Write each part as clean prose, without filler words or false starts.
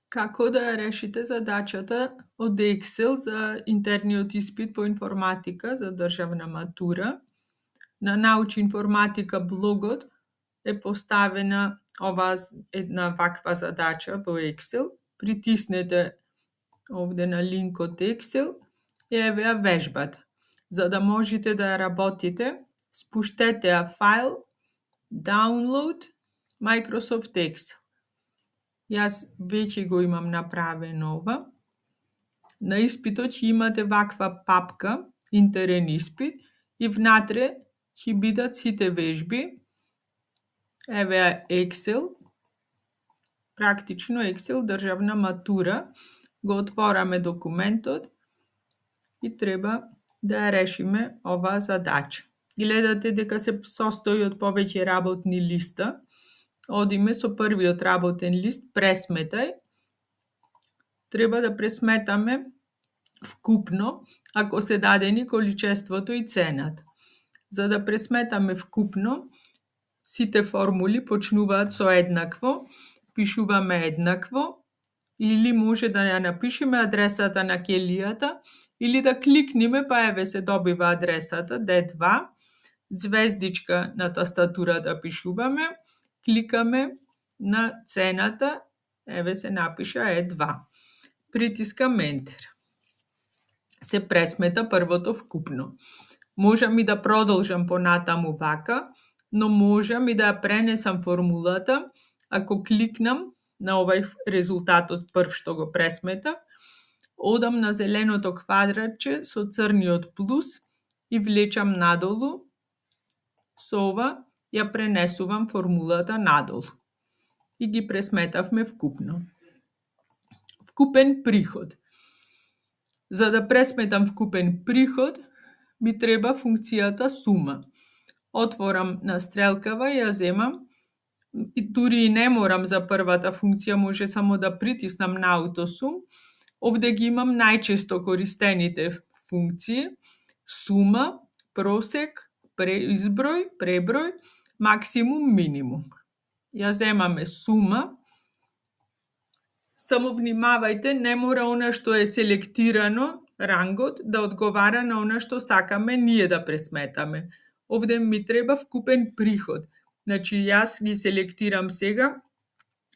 Како да ја решите задачата од Excel за интерниот испит по информатика за државна матура. На Научи информатика блогот е поставена една ваква задача во Excel. Притиснете овде на линкот Excel и еве ја вежбата. За да можете да ја работите, спуштете ја файл, Download, Microsoft Excel. Јас веќе го имам направено ова. На испитот ќе имате ваква папка, интерен испит, и внатре ќе бидат сите вежби. Еве Excel, практично Excel државна матура. Го отвораме документот и треба да ја решиме оваа задача. Гледате дека се состои од повеќе работни листа. Одиме со првиот работен лист, пресметај. Треба да пресметаме вкупно, ако се дадени количеството и цената. За да пресметаме вкупно, сите формули почнуваат со еднакво, пишуваме еднакво, или може да ја напишеме адресата на ќелијата, или да кликнеме, па еве се добива адресата D2, звездичка на тастатурата пишуваме, кликаме на цената, еве се напиша E2. Притискам Enter. Се пресмета првото вкупно. Можам и да продолжам понатаму вака, но можам и да ја пренесам формулата, ако кликнам на овај резултатот прв што го пресметав, одам на зеленото квадратче со црниот плюс и влечам надолу. Со ова ја пренесувам формулата надолу. И ги пресметавме вкупно. Вкупен приход. За да пресметам вкупен приход, ми треба функцијата сума. Отворам на стрелкава и ја земам. И дури и не морам за првата функција, може само да притиснам на аутосум. Овде ги имам најчесто користените функции. Сума, просек, изброј, преброј, максимум, минимум. Ја земаме сума. Само внимавајте, не мора она што е селектирано, рангот, да одговара на она што сакаме ние да пресметаме. Овде ми треба вкупен приход. Значи, јас ги селектирам сега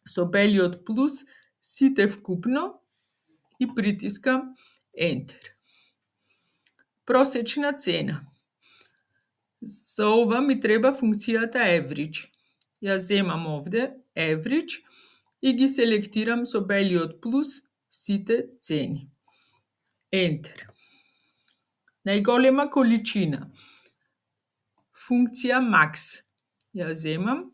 со белиот плюс сите вкупно и притискам Enter. Просечна цена. За ова ми треба функцијата Average. Ја земам овде Average и ги селектирам со белиот плюс сите цени. Enter. Најголема количина. Функција Max. Ја земам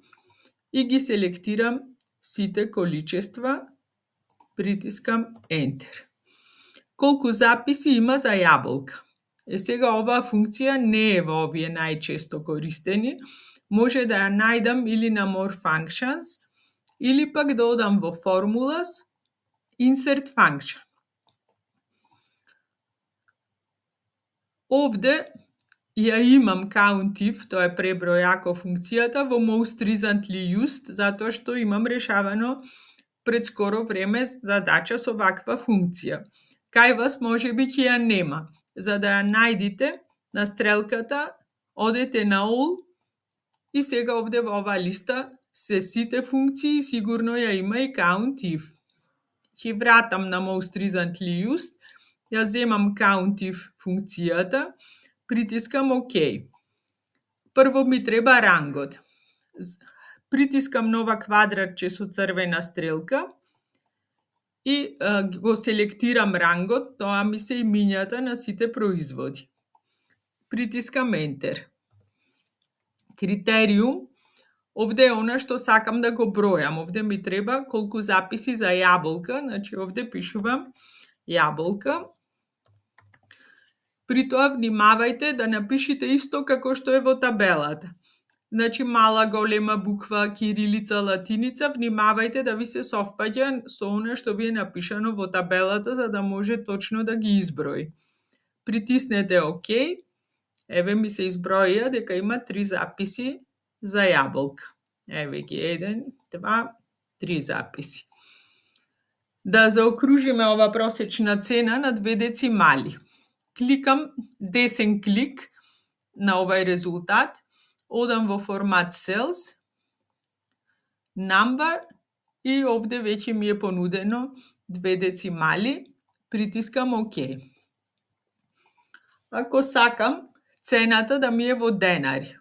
и ги селектирам сите количества, притискам Enter. Колку записи има за јаболка? Сега оваа функција не е во овие најчесто користени. Може да ја најдам или на More Functions, или пак да одам во Formulas, Insert Function. Овде ја имам COUNTIF, тоа е преброј ако функцијата, во Most Recently Used, затоа што имам решавано пред скоро време задача со ваква функција. Кај вас може би ќе ја нема. За да ја најдите на стрелката, одете на All и сега овде во оваа листа се сите функции, сигурно ја има и COUNTIF. Ќе вратам на Most Recently Used, ја земам COUNTIF функцијата, притискам ОК. Прво ми треба рангот. Притискам нова квадратче со црвена стрелка и го селектирам рангот, тоа ми се имињата на сите производи. Притискам Enter. Критериум. Овде е она што сакам да го бројам. Овде ми треба колку записи за јаболка, значи овде пишувам јаболка. При тоа внимавајте да напишите исто како што е во табелата. Значи мала, голема буква, кирилица, латиница, внимавајте да ви се совпаѓа со она што ви е напишано во табелата, за да може точно да ги изброи. Притиснете ОК. Еве ми се изброија дека има 3 записи за јаболка. Еве ги 1, 2, 3 записи. Да заокружиме ова просечна цена на 2 децимали. Кликам десен клик на овај резултат, одам во формат Cells, Number и овде веќе ми е понудено 2 децимали, притискам ОК. Ако сакам цената да ми е во денари,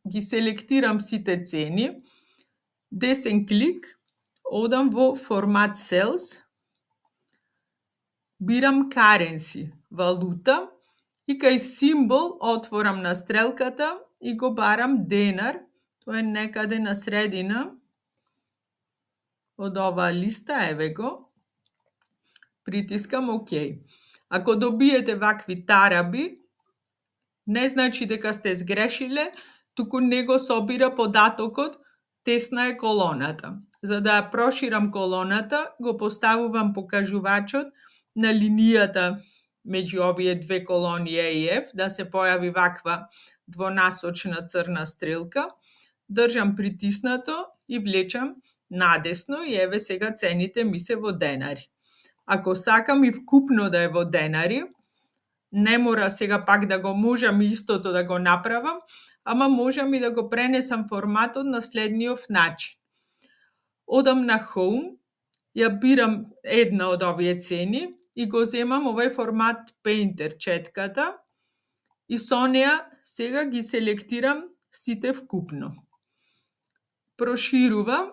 ги селектирам сите цени, десен клик, одам во формат Cells, бирам Currency, валута, и кај символ отворам на стрелката и го барам денар, тоа е некаде на средина од оваа листа, еве го, притискам ОК. Ако добиете вакви тараби, не значи дека сте сгрешиле, туку не го собира податокот, тесна е колоната. За да ја проширам колоната, го поставувам покажувачот на линијата меѓу овие две колони E и F, да се појави ваква двонасочна црна стрелка. Држам притиснато и влечам надесно и еве сега цените ми се во денари. Ако сакам и вкупно да е во денари, не мора сега пак да го можам истото да го направам, ама можам и да го пренесам форматот на следниот начин. Одам на Home, ја бирам една од овие цени и го земам овај формат Painter четката и со неа сега ги селектирам сите вкупно. Проширувам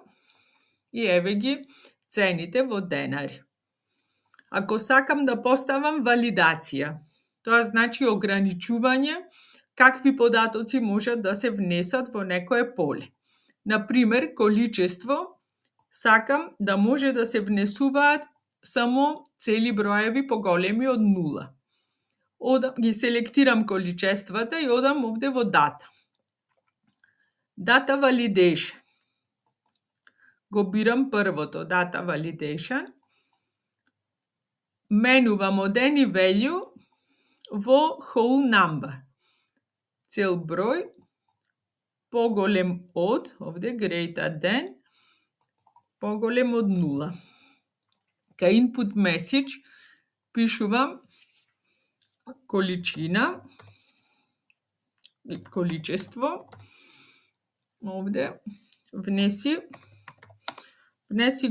и еве ги цените во денари. Ако сакам да поставам валидација, тоа значи ограничување какви податоци можат да се внесат во некое поле. Например, количество, сакам да може да се внесуваат само цели броеви поголеми од 0. Ги селектирам количествата и одам овде во дата. Data Validation. Го бирам првото, Data Validation. Менувам од Any Value во Whole Number. Цел број, поголем од, овде greater than, поголем од 0. Кај Input Message пишувам количина, количество, овде внеси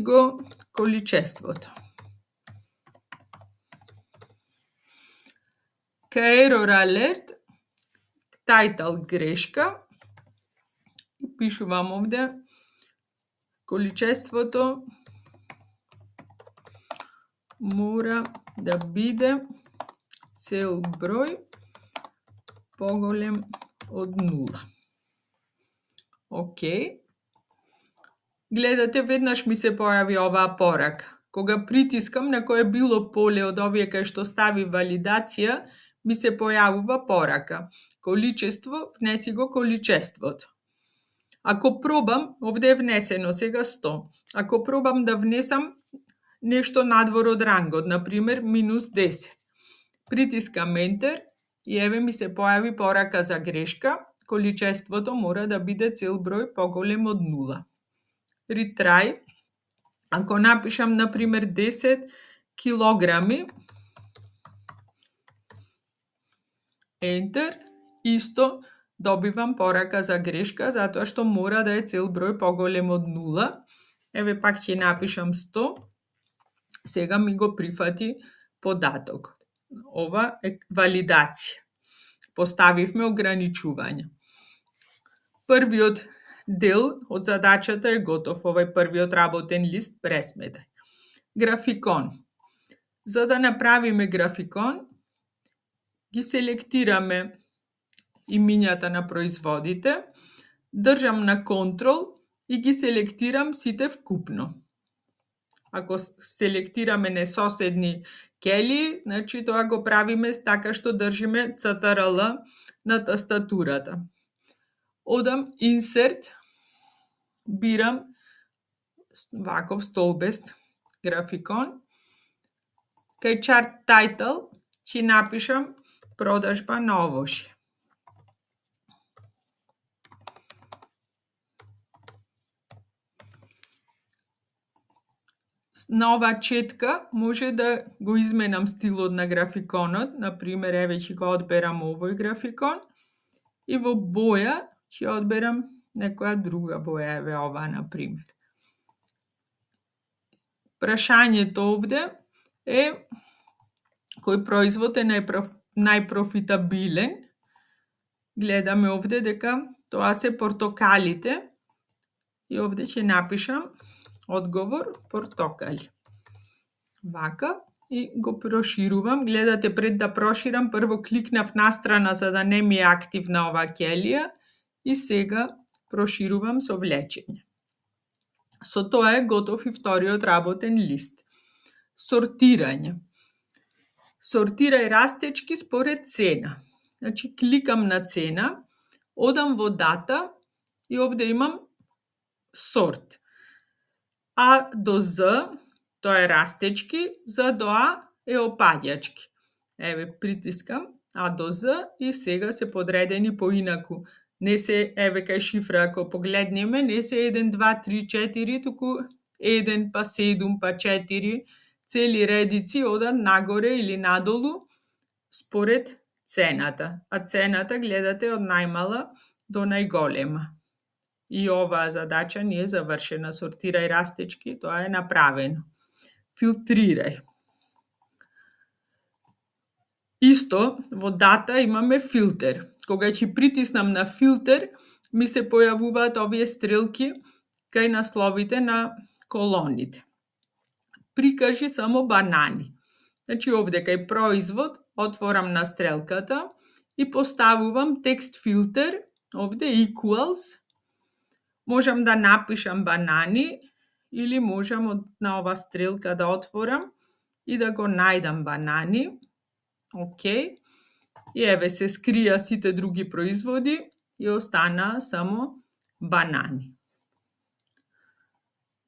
го количеството. Кај Error Alert, Title грешка, пишувам овде количеството мора да биде цел број поголем од 0. Океј. Гледате, веднаш ми се појави оваа порака. Кога притискам на кое било поле од овие кај што стави валидација, ми се појавува порака. Количество, внеси го количеството. Ако пробам, овде е внесено сега 100. Ако пробам да внесам нешто надвор од рангот, например, -10. Притискам Enter и еве ми се појави порака за грешка. Количеството мора да биде цел број поголем од 0. Retry. Ако напишам, например, 10 килограми, Enter, исто добивам порака за грешка, затоа што мора да е цел број поголем од 0. Еве пак ќе напишам 100. Сега ми го прифати податок. Ова е валидација. Поставивме ограничување. Првиот дел од задачата е готов. Овај првиот работен лист пресметај. Графикон. За да направиме графикон, ги селектираме имињата на производите, држам на Ctrl и ги селектирам сите вкупно. Ако селектираме несоседни кели, значи тоа го правиме така што држиме CTRL на тастатурата. Одам Insert, бирам ваков столбест графикон. Кај Chart Title ќе напишам продажба на овошје. на оваа четка може да го изменам стилот на графиконот. Например, еве ќе го одберам овој графикон и во боја ќе одберам некоја друга боја, еве оваа, например. Прашањето овде е кој производ е најпрофитабилен. Гледаме овде дека тоа се портокалите и овде ќе напишам одговор портокали. Вака и го проширувам. Гледате, пред да проширам, прво кликнав настрана за да не ми е активна оваа ќелија и сега проширувам со влечење. Со тоа е готов и вториот работен лист. Сортирање. Сортирај растечки според цена. Значи, кликам на цена, одам во дата и овде имам сорт. А до З, тоа е растечки, З до А е опаѓачки. Еве, притискам А до З и сега се подредени поинаку. Не се, еве кај шифра, ако погледнеме, не се 1, 2, 3, 4, туку 1, па 7, па 4, цели редици одат нагоре или надолу според цената. А цената, гледате, од најмала до најголема. И оваа задача ни е завршена. Сортирај растечки, тоа е направено. Филтрирај. Исто, во дата имаме филтер. Кога ќе притиснам на филтер, ми се појавуваат овие стрелки кај насловите на колоните. Прикажи само банани. Значи, овде кај производ, отворам на стрелката и поставувам текст филтер, овде equals. Можам да напишам банани или можам на ова стрелка да отворам и да го најдам банани. Океј. И еве се скрија сите други производи и останаа само банани.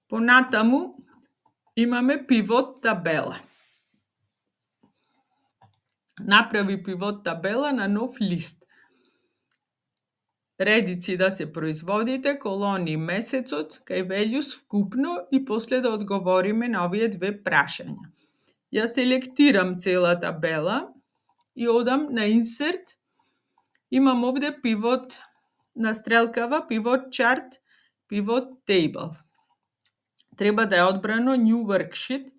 Понатаму имаме пивот табела. Направи пивот табела на нов лист. Редици да се производите, колони месецот, кај values вкупно и после да одговориме на овие две прашања. Ја селектирам цела табела и одам на insert. Имам овде пивот на стрелкава, пивот chart, пивот table. Треба да е одбрано new worksheet.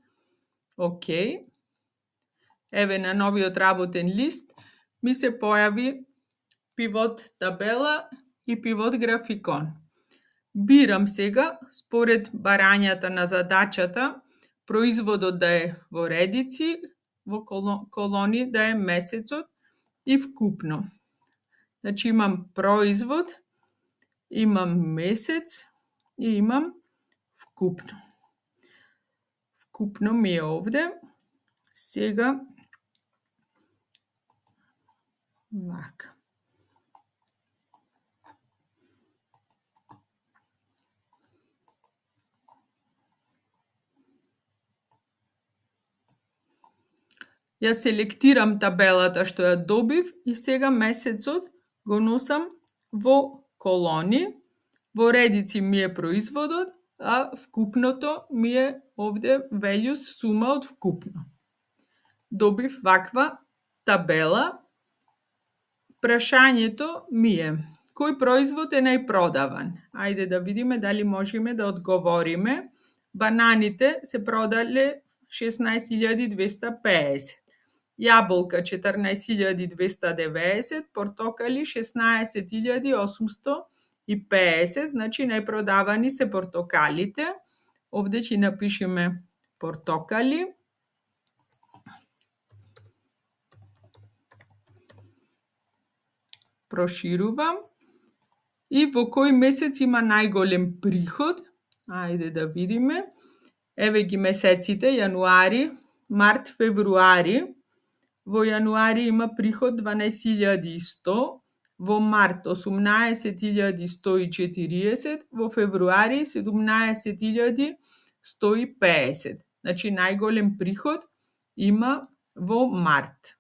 Океј. Еве на новиот работен лист ми се појави пивот табела и пивот графикон. Бирам сега, според барањата на задачата, производот да е во редици, во колони да е месецот и вкупно. Значи имам производ, имам месец и имам вкупно. Вкупно ми е овде. Сега вака. Ја селектирам табелата што ја добив и сега месецот го носам во колони, во редици ми е производот, а вкупното ми е овде values сума од вкупно. Добив ваква табела. Прашањето ми е кој производ е најпродаван? Ајде да видиме дали можеме да одговориме. Бананите се продале 16.250. Јаболка 14.290, портокали 16.850, значи најпродавани се портокалите. Овде ќе напишеме портокали. Проширувам. И во кој месец има најголем приход? Ајде да видиме. Еве ги месеците, јануари, март, февруари. Во јануари има приход 12.100, во март 18.140, во февруари 17.150. Значи најголем приход има во март.